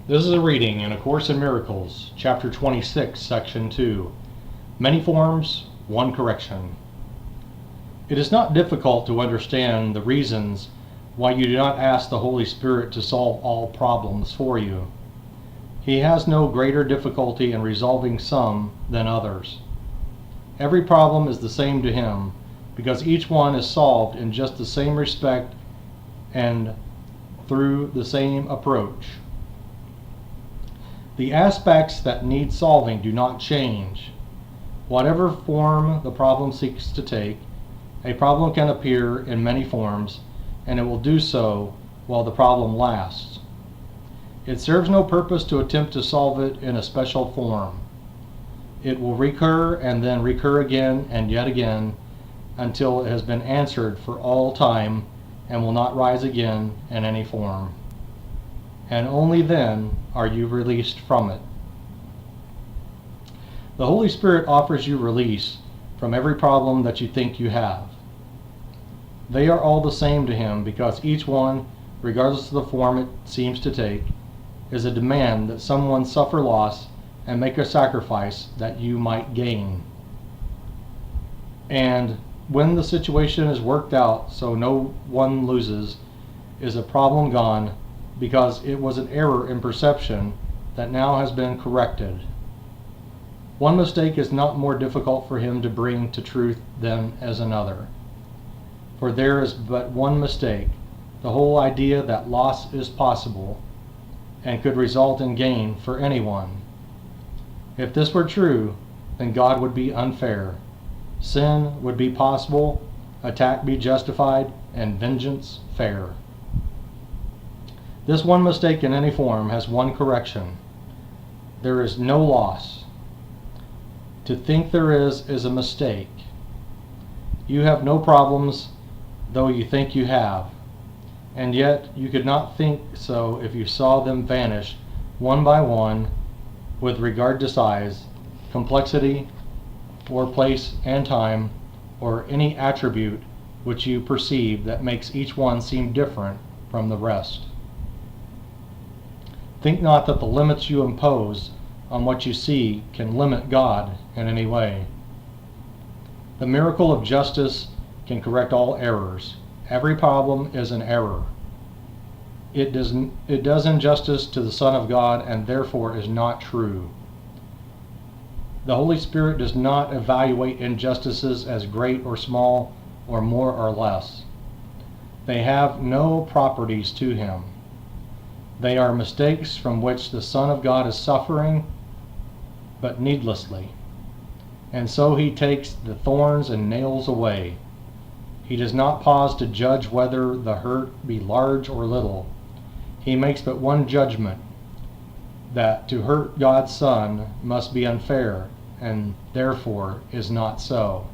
This is a reading in A Course in Miracles, Chapter 26, Section 2. Many Forms, One Correction. It is not difficult to understand the reasons why you do not ask the Holy Spirit to solve all problems for you. He has no greater difficulty in resolving some than others. Every problem is the same to him, because each one is solved in just the same respect and through the same approach. The aspects that need solving do not change. Whatever form the problem seeks to take, a problem can appear in many forms, and it will do so while the problem lasts. It serves no purpose to attempt to solve it in a special form. It will recur and then recur again and yet again until it has been answered for all time and will not rise again in any form. And only then are you released from it. The Holy Spirit offers you release from every problem that you think you have. They are all the same to him because each one, regardless of the form it seems to take, is a demand that someone suffer loss and make a sacrifice that you might gain. And when the situation is worked out so no one loses, is a problem gone because it was an error in perception that now has been corrected. One mistake is not more difficult for him to bring to truth than as another. For there is but one mistake, the whole idea that loss is possible and could result in gain for anyone. If this were true, then God would be unfair. Sin would be possible, attack be justified, and vengeance fair. This one mistake in any form has one correction. There is no loss. To think there is a mistake. You have no problems, though you think you have, and yet you could not think so if you saw them vanish one by one with regard to size, complexity, or place and time, or any attribute which you perceive that makes each one seem different from the rest. Think not that the limits you impose on what you see can limit God in any way. The miracle of justice can correct all errors. Every problem is an error. It does injustice to the Son of God and therefore is not true. The Holy Spirit does not evaluate injustices as great or small or more or less. They have no properties to him. They are mistakes from which the Son of God is suffering, but needlessly. And so he takes the thorns and nails away. He does not pause to judge whether the hurt be large or little. He makes but one judgment, that to hurt God's Son must be unfair, and therefore is not so.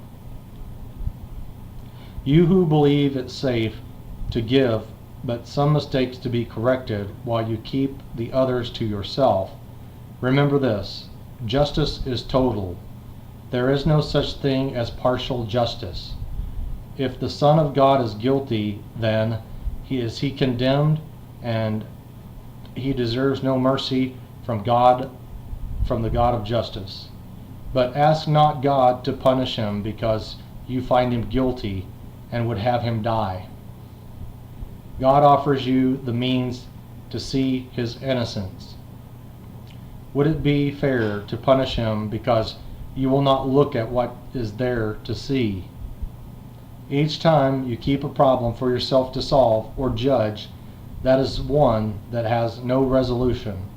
You who believe it safe to give but some mistakes to be corrected while you keep the others to yourself, remember this: justice is total. There is no such thing as partial justice. If the Son of God is guilty, then is he condemned, and he deserves no mercy from the God of justice. But ask not God to punish him because you find him guilty and would have him die. God offers you the means to see his innocence. Would it be fair to punish him because you will not look at what is there to see? Each time you keep a problem for yourself to solve or judge, that is one that has no resolution.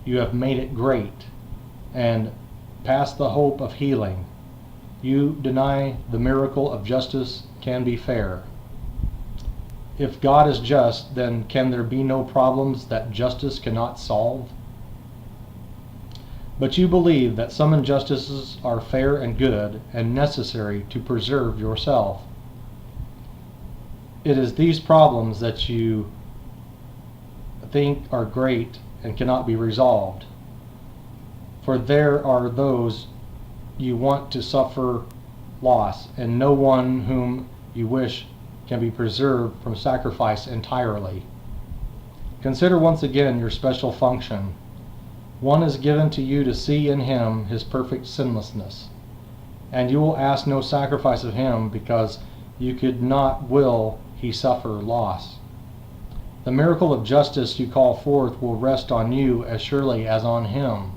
You have made it great and past the hope of healing. You deny the miracle of justice can be fair. If God is just, then can there be no problems that justice cannot solve? But you believe that some injustices are fair and good and necessary to preserve yourself. It is these problems that you think are great and cannot be resolved. For there are those you want to suffer loss, and no one whom you wish can be preserved from sacrifice entirely. Consider once again your special function. One is given to you to see in him his perfect sinlessness, and you will ask no sacrifice of him because you could not will he suffer loss. The miracle of justice you call forth will rest on you as surely as on him,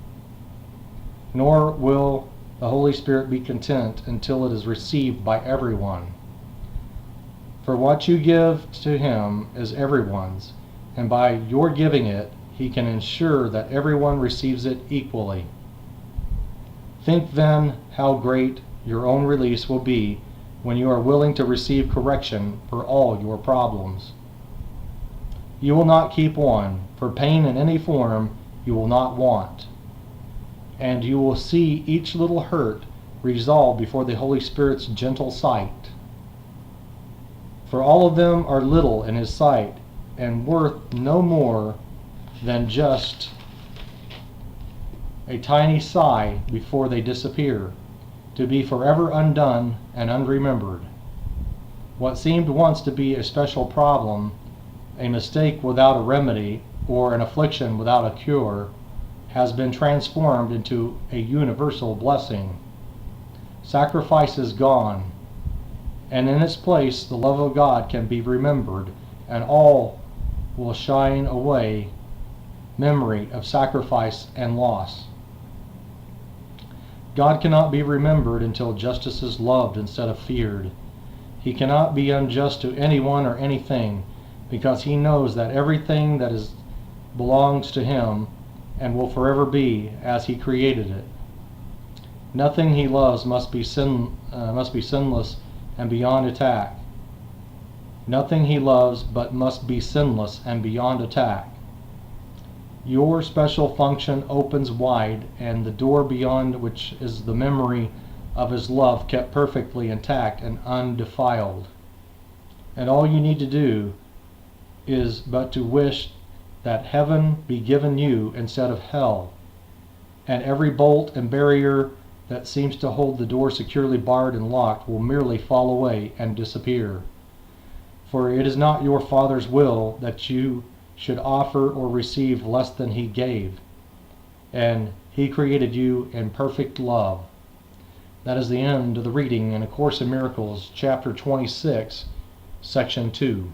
nor will the Holy Spirit be content until it is received by everyone. For what you give to him is everyone's, and by your giving it, he can ensure that everyone receives it equally. Think then how great your own release will be when you are willing to receive correction for all your problems. You will not keep on, for pain in any form you will not want, and you will see each little hurt resolved before the Holy Spirit's gentle sight. For all of them are little in his sight, and worth no more than just a tiny sigh before they disappear, to be forever undone and unremembered. What seemed once to be a special problem, a mistake without a remedy, or an affliction without a cure, has been transformed into a universal blessing. Sacrifice is gone, and in its place the love of God can be remembered, and all will shine away memory of sacrifice and loss. God cannot be remembered until justice is loved instead of feared. He cannot be unjust to anyone or anything, because he knows that everything that is belongs to him and will forever be as he created it. Nothing he loves must be sinless and beyond attack. Nothing he loves but must be sinless and beyond attack. Your special function opens wide, and the door beyond which is the memory of his love kept perfectly intact and undefiled. And all you need to do is but to wish that heaven be given you instead of hell, and every bolt and barrier that seems to hold the door securely barred and locked will merely fall away and disappear. For it is not your Father's will that you should offer or receive less than he gave, and he created you in perfect love. That is the end of the reading in A Course in Miracles, chapter 26, section 2.